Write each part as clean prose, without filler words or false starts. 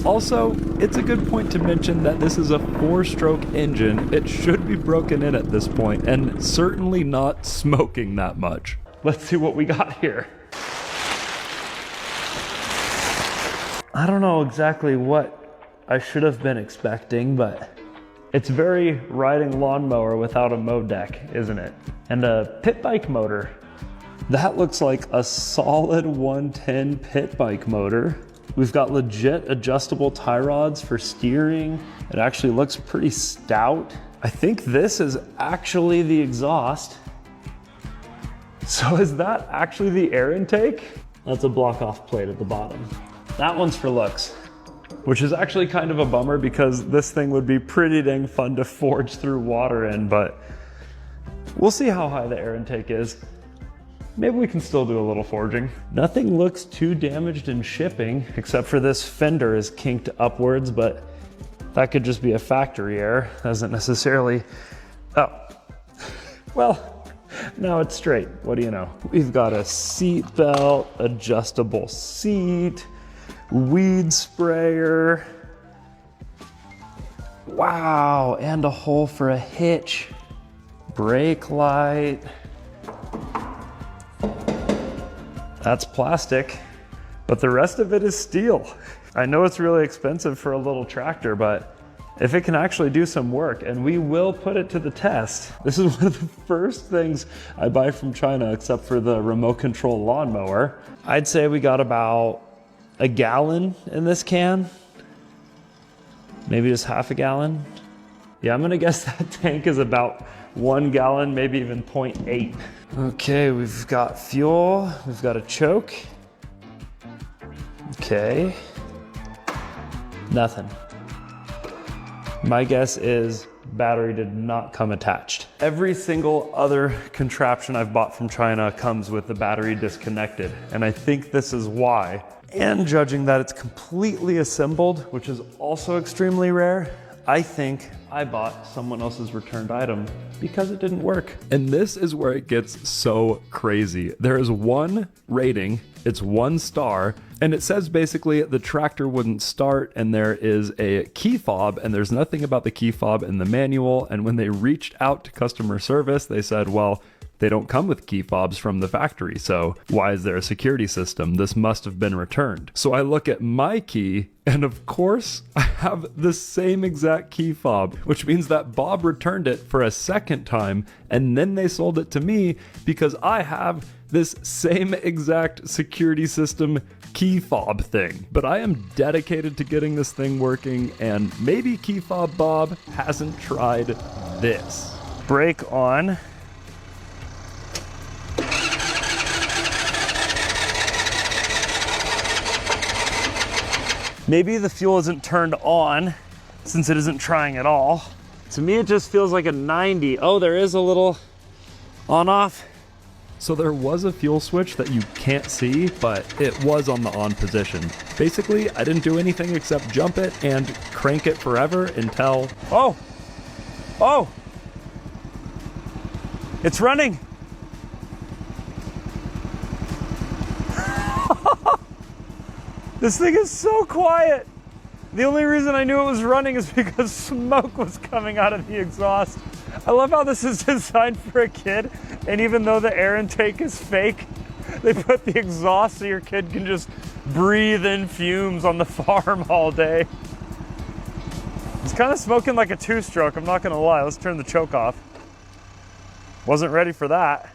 Also, it's a good point to mention that this is a 4-stroke engine. It should be broken in at this point, and certainly not smoking that much. Let's see what we got here. I don't know exactly what I should have been expecting, but it's very riding lawnmower without a mow deck, isn't it? And a pit bike motor. That looks like a solid 110 pit bike motor. We've got legit adjustable tie rods for steering. It actually looks pretty stout. I think this is actually the exhaust. So is that actually the air intake? That's a block off plate at the bottom. That one's for looks, which is actually kind of a bummer because this thing would be pretty dang fun to forge through water in, but we'll see how high the air intake is. Maybe we can still do a little forging. Nothing looks too damaged in shipping, except for this fender is kinked upwards, but that could just be a factory error. Doesn't necessarily, oh, well, now it's straight. What do you know? We've got a seat belt, adjustable seat, weed sprayer. Wow, and a hole for a hitch. Brake light. That's plastic, but the rest of it is steel. I know it's really expensive for a little tractor, but if it can actually do some work, and we will put it to the test. This is one of the first things I buy from China, except for the remote control lawnmower. I'd say we got about a gallon in this can. Maybe just half a gallon. Yeah, I'm gonna guess that tank is about 1 gallon, maybe even 0.8. Okay, we've got fuel, we've got a choke. Okay. Nothing. My guess is battery did not come attached. Every single other contraption I've bought from China comes with the battery disconnected, and I think this is why. And judging that it's completely assembled, which is also extremely rare, I think I bought someone else's returned item because it didn't work. And this is where it gets so crazy. There is one rating, it's 1 star, and it says basically the tractor wouldn't start, and there is a key fob, and there's nothing about the key fob in the manual. And when they reached out to customer service, they said, well, they don't come with key fobs from the factory, so why is there a security system? This must have been returned. So I look at my key, and of course, I have the same exact key fob, which means that Bob returned it for a second time, and then they sold it to me because I have this same exact security system key fob thing. But I am dedicated to getting this thing working, and maybe key fob Bob hasn't tried this. Brake on. Maybe the fuel isn't turned on since it isn't trying at all. To me, it just feels like a 90. Oh, there is a little on off. So there was a fuel switch that you can't see, but it was on the on position. Basically, I didn't do anything except jump it and crank it forever until, oh, it's running. This thing is so quiet. The only reason I knew it was running is because smoke was coming out of the exhaust. I love how this is designed for a kid, and even though the air intake is fake, they put the exhaust so your kid can just breathe in fumes on the farm all day. It's kind of smoking like a 2-stroke, I'm not gonna lie. Let's turn the choke off. Wasn't ready for that.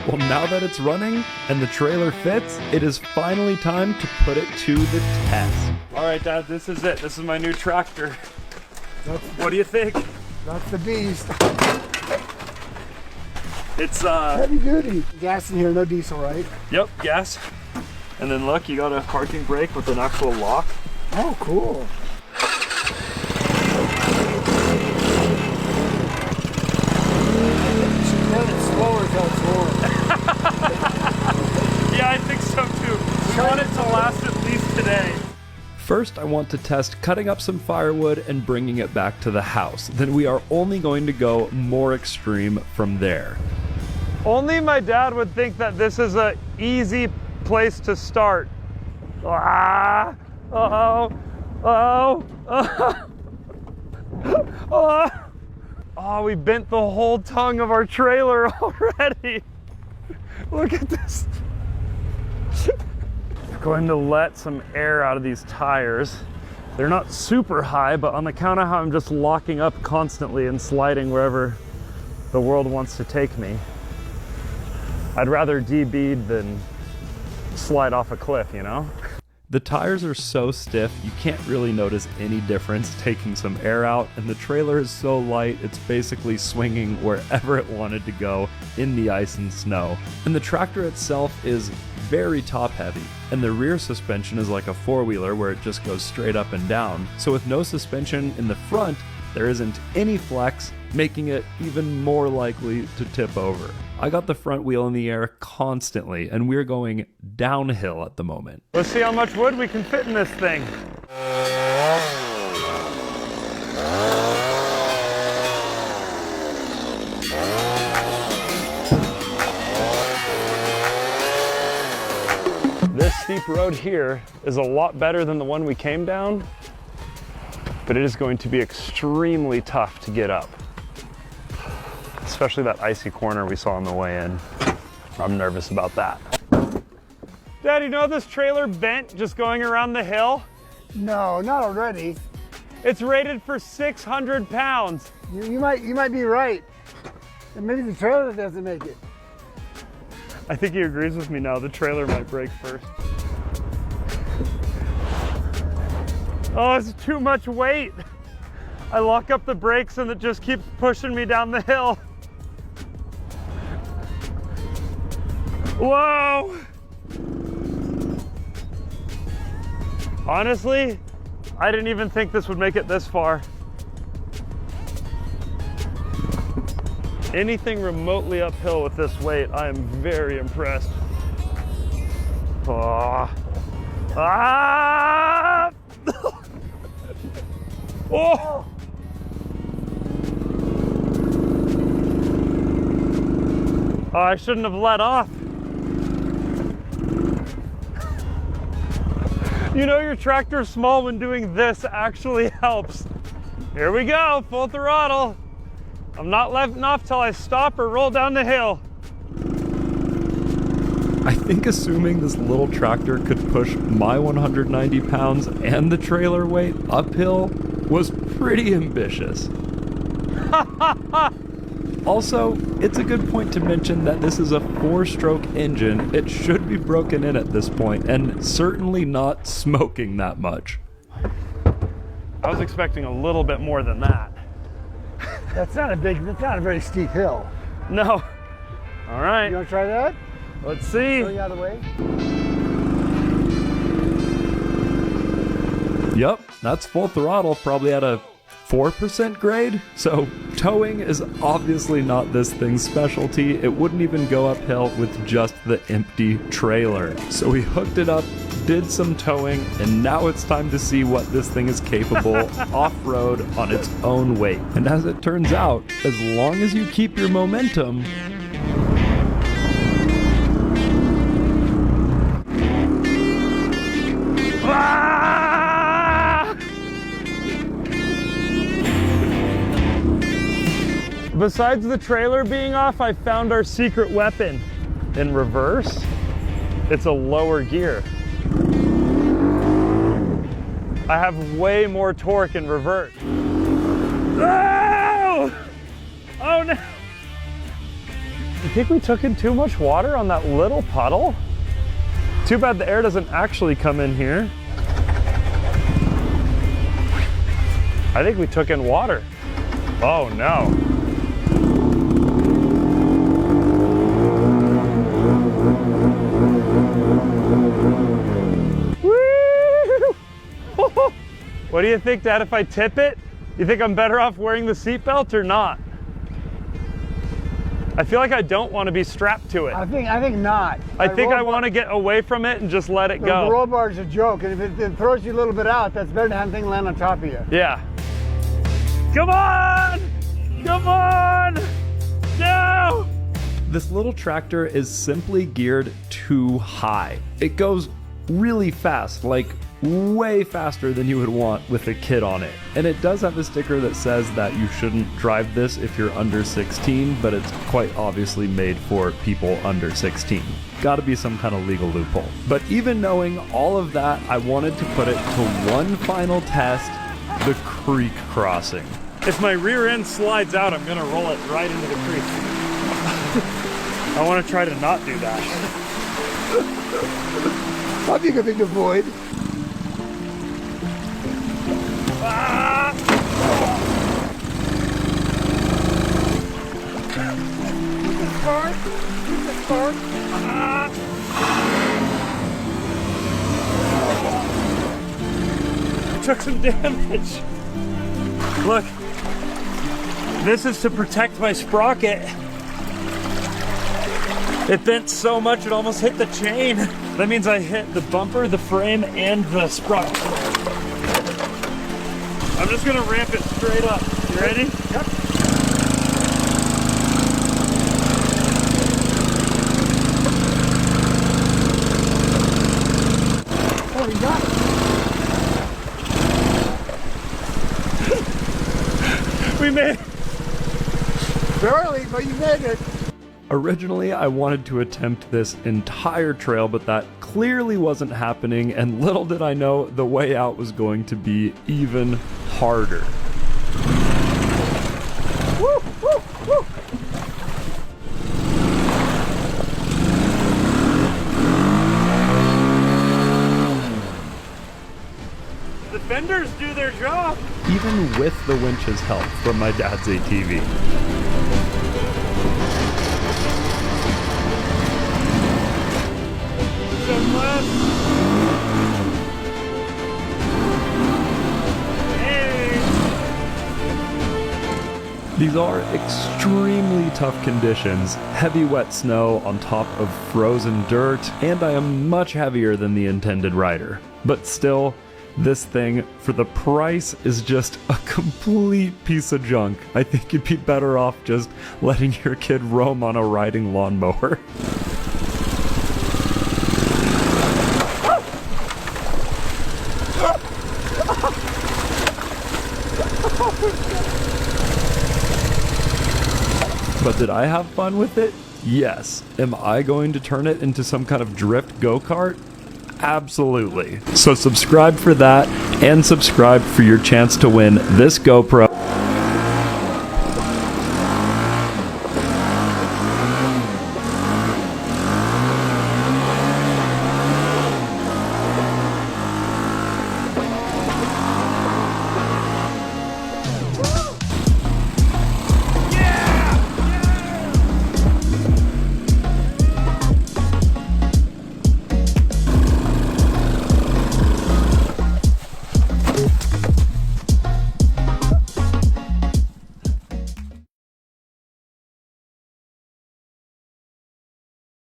Well, now that it's running and the trailer fits, it is finally time to put it to the test. All right, Dad, this is it. This is my new tractor. What do you think? That's the beast. It's heavy duty. Gas in here, no diesel, right? Yep, gas. And then look, you got a parking brake with an actual lock. Oh, cool. You should run it slower till it's rolling. Yeah, I think so too. We want it to last at least today. First, I want to test cutting up some firewood and bringing it back to the house. Then we are only going to go more extreme from there. Only my dad would think that this is an easy place to start. Ah, uh-oh. Oh. Oh, we bent the whole tongue of our trailer already. Look at this. I'm going to let some air out of these tires. They're not super high, but on account of how I'm just locking up constantly and sliding wherever the world wants to take me, I'd rather de-bead than slide off a cliff, you know? The tires are so stiff, you can't really notice any difference taking some air out, and the trailer is so light, it's basically swinging wherever it wanted to go in the ice and snow. And the tractor itself is very top heavy, and the rear suspension is like a four-wheeler where it just goes straight up and down. So with no suspension in the front, there isn't any flex, making it even more likely to tip over. I got the front wheel in the air constantly, and we're going downhill at the moment. Let's see how much wood we can fit in this thing. This steep road here is a lot better than the one we came down, but it is going to be extremely tough to get up. Especially that icy corner we saw on the way in. I'm nervous about that. Dad, you know this trailer bent just going around the hill? No, not already. It's rated for 600 pounds. You might be right. And maybe the trailer doesn't make it. I think he agrees with me now. The trailer might break first. Oh, it's too much weight. I lock up the brakes and it just keeps pushing me down the hill. Whoa! Honestly, I didn't even think this would make it this far. Anything remotely uphill with this weight, I am very impressed. Oh. Ah! Oh! Oh, I shouldn't have let off. You know your tractor's small when doing this actually helps. Here we go, full throttle. I'm not letting off till I stop or roll down the hill. I think assuming this little tractor could push my 190 pounds and the trailer weight uphill was pretty ambitious. Also, it's a good point to mention that this is a 4-stroke engine. It should be broken in at this point, and certainly not smoking that much. I was expecting a little bit more than that. That's not a very steep hill. No. All right. You want to try that? Let's see. Going out of the way? Yep, that's full throttle, probably at a 4% grade. So towing is obviously not this thing's specialty. It wouldn't even go uphill with just the empty trailer. So we hooked it up, did some towing, and now it's time to see what this thing is capable off-road on its own weight. And as it turns out, as long as you keep your momentum, besides the trailer being off, I found our secret weapon. In reverse, it's a lower gear. I have way more torque in reverse. Oh! Oh no! You think we took in too much water on that little puddle? Too bad the air doesn't actually come in here. I think we took in water. Oh no. What do you think, Dad, if I tip it? You think I'm better off wearing the seatbelt or not? I feel like I don't want to be strapped to it. I think not. I think I want to get away from it and just let it go. The roll bar is a joke, and if it throws you a little bit out, that's better than having the thing land on top of you. Yeah. Come on! Come on! No! This little tractor is simply geared too high. It goes really fast, like way faster than you would want with a kid on it. And it does have a sticker that says that you shouldn't drive this if you're under 16, but it's quite obviously made for people under 16. Gotta be some kind of legal loophole. But even knowing all of that, I wanted to put it to one final test, the creek crossing. If my rear end slides out, I'm gonna roll it right into the creek. I wanna try to not do that. That'd be a good thing to avoid. Ah! Took some damage. Look, this is to protect my sprocket. It bent so much it almost hit the chain. That means I hit the bumper, the frame, and the sprocket. I'm just gonna ramp it straight up. You ready? Yep. Oh, you got it. We made it. Barely, but you made it. Originally, I wanted to attempt this entire trail, but that clearly wasn't happening, and little did I know the way out was going to be even harder. Woo, woo, woo. The fenders do their job. Even with the winch's help from my dad's ATV. Some left. Hey. These are extremely tough conditions. Heavy wet snow on top of frozen dirt, and I am much heavier than the intended rider. But still, this thing, for the price, is just a complete piece of junk. I think you'd be better off just letting your kid roam on a riding lawnmower. But did I have fun with it? Yes. Am I going to turn it into some kind of drift go-kart? Absolutely. So subscribe for that, and subscribe for your chance to win this GoPro.